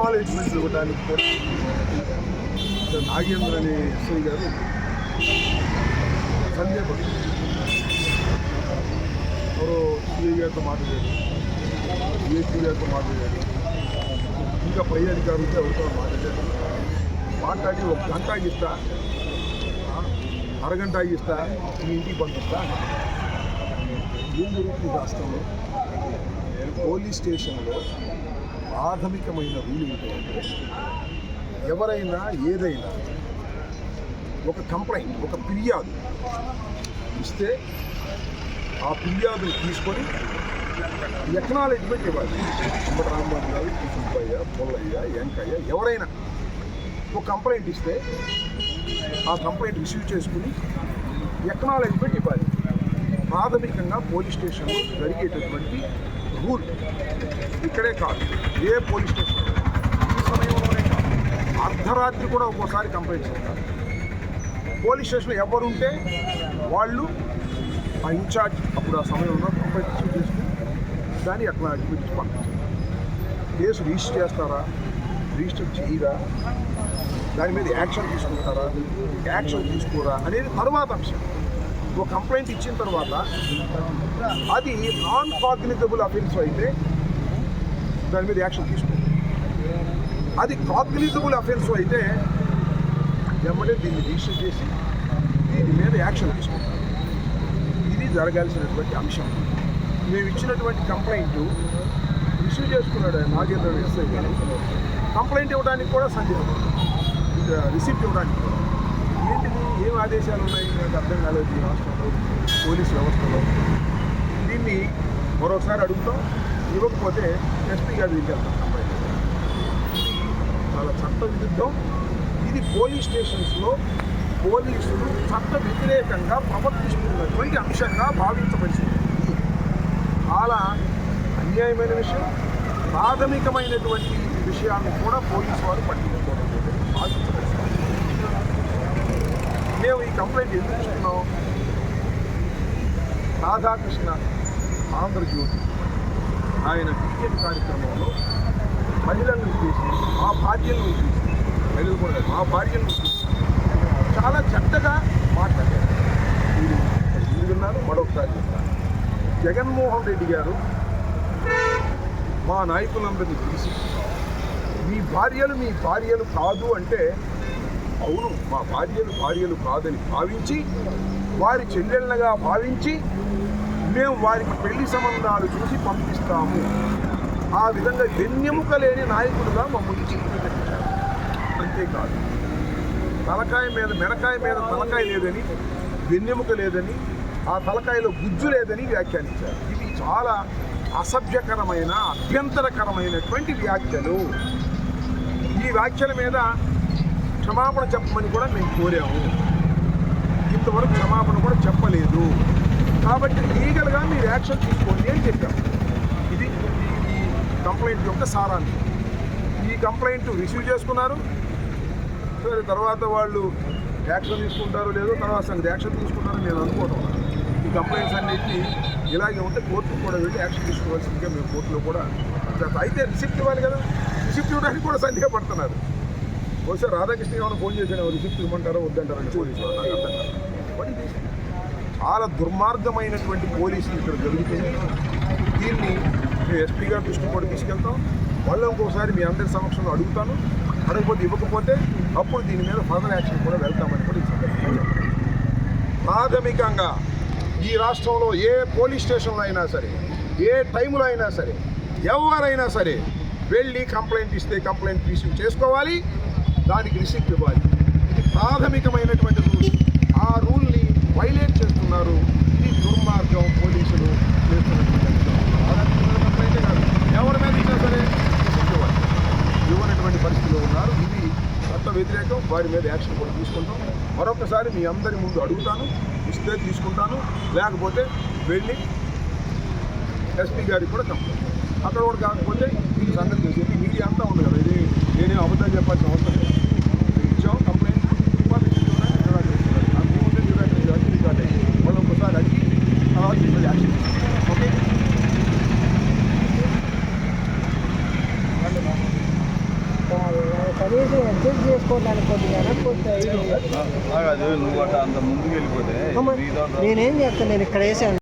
Acknowledgement ఇవ్వడానికి కూడా నాగేంద్ర అనే ఎస్ఐ గారు సందేహపడుతుంది. ఎవరో సిఐ గారితో మాట్లాడారు, డిఎస్పీ గారితో మాట్లాడారు, ఇంకా పై అధికారులతో ఎవరితో మాట్లాడారు. మాట్లాడి 1 గంట ఇస్తా, అరగంట ఇస్తా, మీ ఇంటికి పంపిస్తా. ఏం జరుగుతుంది రాష్ట్రంలో? పోలీస్ స్టేషన్లో ప్రాథమికమైన రూల్ ఏంటంటే ఎవరైనా ఏదైనా ఒక కంప్లైంట్, ఒక ఫిర్యాదు ఇస్తే ఆ ఫిర్యాదును తీసుకొని ఎక్నాలెడ్జ్మెంట్ ఇవ్వాలి. రాంబాబు గారు, సుబ్బయ్య, పుల్లయ్య, వెంకయ్య ఎవరైనా ఒక కంప్లైంట్ ఇస్తే ఆ కంప్లైంట్ రిసీవ్ చేసుకుని ఎక్నాలెడ్జ్మెంట్ ఇవ్వాలి. ప్రాథమికంగా పోలీస్ స్టేషన్లో జరిగేటటువంటి రూల్. ఇక్కడే కాదు, ఏ పోలీస్ స్టేషన్ ఈ సమయంలోనే కాదు, అర్ధరాత్రి కూడా ఒక్కోసారి కంప్లైంట్స్ ఇస్తారు. పోలీస్ స్టేషన్లో ఎవరుంటే వాళ్ళు ఆ ఇన్ఛార్జ్ అప్పుడు ఆ సమయంలో కంప్లైంట్ రిసీవ్ చేసుకుని దాన్ని ఎక్నాలెడ్జ్మెంట్ ఇచ్చి పంపించారు. కేసు రిజిస్టర్ చేస్తారా, రిజిస్టర్ చేయరా, దాని మీద యాక్షన్ తీసుకుంటారా, యాక్షన్ తీసుకోరా అనేది తర్వాత అంశం. ఒక కంప్లైంట్ ఇచ్చిన తర్వాత అది నాన్ కాగ్నిజబుల్ అఫెన్స్ అయితే దాని మీద యాక్షన్ తీసుకుంటారు. అది కాగ్నిజబుల్ అఫెన్స్ అయితే వెంబడే దీన్ని రిజిస్టర్ చేసి దీని మీద యాక్షన్ తీసుకుంటారు. ఇది జరగాల్సినటువంటి అంశం. మేము ఇచ్చినటువంటి కంప్లైంట్ రిసీవ్ చేసుకున్నాడు నాగేంద్ర ఎస్ఐ గారు. కంప్లైంట్ ఇవ్వడానికి కూడా సందేహం, రిసిప్ట్ ఇవ్వడానికి కూడా. ఏంటిది, ఏం ఆదేశాలు ఉన్నాయి నాకు అర్థం కాలేదు ఈ రాష్ట్రంలో పోలీస్ వ్యవస్థలో. దీన్ని మరొకసారి అడుగుతాం, ఇవ్వకపోతే ఎస్పీ గారు తీసుకెళ్తాం కంప్లైంట్. ఇది చాలా చట్ట విరుద్ధం. ఇది పోలీస్ స్టేషన్స్లో పోలీసులు చట్ట వ్యతిరేకంగా ప్రవర్తిస్తున్నటువంటి అంశంగా భావించవలసింది. చాలా అన్యాయమైన విషయం. ప్రాథమికమైనటువంటి విషయాన్ని కూడా పోలీసు వారు పట్టించుకోవడం భావించవలసింది. మేము ఈ కంప్లైంట్ ఎందుకు ఇస్తున్నాం? రాధాకృష్ణ ఆంధ్రజ్యోతి ఆయన క్రికెట్ కార్యక్రమంలో మహిళలను చేసి మా భార్యలను చూసి, మహిళలు కూడా మా భార్యలను చూసి చాలా చెడ్డగా మాట్లాడారు. మీరు విన్నారు, మరొకసారి చెప్తాను. జగన్మోహన్ రెడ్డి గారు మా నాయకులందరినీ పిలిచి మీ భార్యలు కాదు అంటే, అవును మా భార్యలు కాదని భావించి వారి చెల్లెళ్ళగా భావించి మేము వారికి పెళ్లి సంబంధాలు చూసి పంపిస్తాము. ఆ విధంగా వెన్నెముక లేని నాయకుడుగా మమ్మల్ని చిత్రీకరించారు. అంతేకాదు, మెడకాయ మీద తలకాయ లేదని, వెన్నెముక లేదని, ఆ తలకాయలో గుజ్జు లేదని వ్యాఖ్యానించారు. ఇది చాలా అసభ్యకరమైన, అభ్యంతరకరమైనటువంటి వ్యాఖ్యలు. ఈ వ్యాఖ్యల మీద క్షమాపణ చెప్పమని కూడా మేము కోరాము. ఇంతవరకు క్షమాపణ కూడా చెప్పలేదు. కాబట్టి లీగల్గా మీరు యాక్షన్ తీసుకోండి అని చెప్పాము. ఇది ఈ కంప్లైంట్ యొక్క సారాన్ని. ఈ కంప్లైంట్ రిసీవ్ చేసుకున్నారు. సరే, తర్వాత వాళ్ళు యాక్షన్ తీసుకుంటారో లేదో తర్వాత సంగతి. యాక్షన్ తీసుకుంటారని నేను అనుకోవడం. ఈ కంప్లైంట్స్ అన్నింటినీ ఇలాగే ఉంటే కోర్టుకు కూడా వెళ్ళి యాక్షన్ తీసుకోవాల్సిందిగా మేము కోర్టులో కూడా అయితే రిసిప్ట్ ఇవ్వాలి కదా. రిసిప్ట్ ఇవ్వడానికి కూడా సందేహపడుతున్నారు. బహుశా రాధాకృష్ణ ఏమైనా ఫోన్ చేశాను, రిసిప్ట్ ఇవ్వమంటారో వద్దంటారని పోలీసు చాలా దుర్మార్గమైనటువంటి పోలీసులు ఇక్కడ జరుగుతుంది. దీన్ని మేము ఎస్పీ గారి దృష్టికి కూడా తీసుకెళ్తాం. వాళ్ళు ఇంకోసారి మీ అందరి సమక్షంలో అడుగుతాను. అడగకపోతే ఇవ్వకపోతే అప్పుడు దీని మీద ఫర్దర్ యాక్షన్ కూడా వెళ్తామని కూడా ఈ సందర్భంగా చెప్తాను. ప్రాథమికంగా ఈ రాష్ట్రంలో ఏ పోలీస్ స్టేషన్లో అయినా సరే, ఏ టైంలో అయినా సరే, ఎవరైనా సరే వెళ్ళి కంప్లైంట్ ఇస్తే కంప్లైంట్ రిసీవ్ చేసుకోవాలి, దానికి రిసిప్ట్ ఇవ్వాలి. ఇది ప్రాథమికమైనటువంటి రూల్. ఆ రూల్ని వైలేట్ చేస్తున్నారు. ఇది దుర్మార్గం. పోలీసులు చేస్తున్నటువంటి కంప్లైంటే కాదు, ఎవరి మీద ఇచ్చినా సరే ఇవ్వనటువంటి పరిస్థితిలో ఉన్నారు. ఇది చట్ట వ్యతిరేకం. వారి మీద యాక్షన్ కూడా తీసుకుంటాం. మరొకసారి మీ అందరి ముందు అడుగుతాను, ఇస్తే తీసుకుంటాను, లేకపోతే వెళ్ళి ఎస్పీ గారికి కూడా కంప్లైంట్. అక్కడ కూడా కాకపోతే ఈ సంగతి చేసేది మీడియా అంతా ఉంది కదా. ఇది నేనేం అబద్ధాలు చెప్పాల్సిన అవసరం లేదు. ఇచ్చాం కంప్లైంట్, రికార్డ్ అయ్యి వాళ్ళు ఒకసారి అడిగి తర్వాత యాక్షన్. ఓకే. కనీసం అడ్జస్ట్ చేసుకోవడానికి కొద్దిగా వెనక్కి అది నువ్వు అట్లా అంత ముందుకు వెళ్ళిపోతే నేనేం చేస్తాను, నేను ఇక్కడ వేసాను.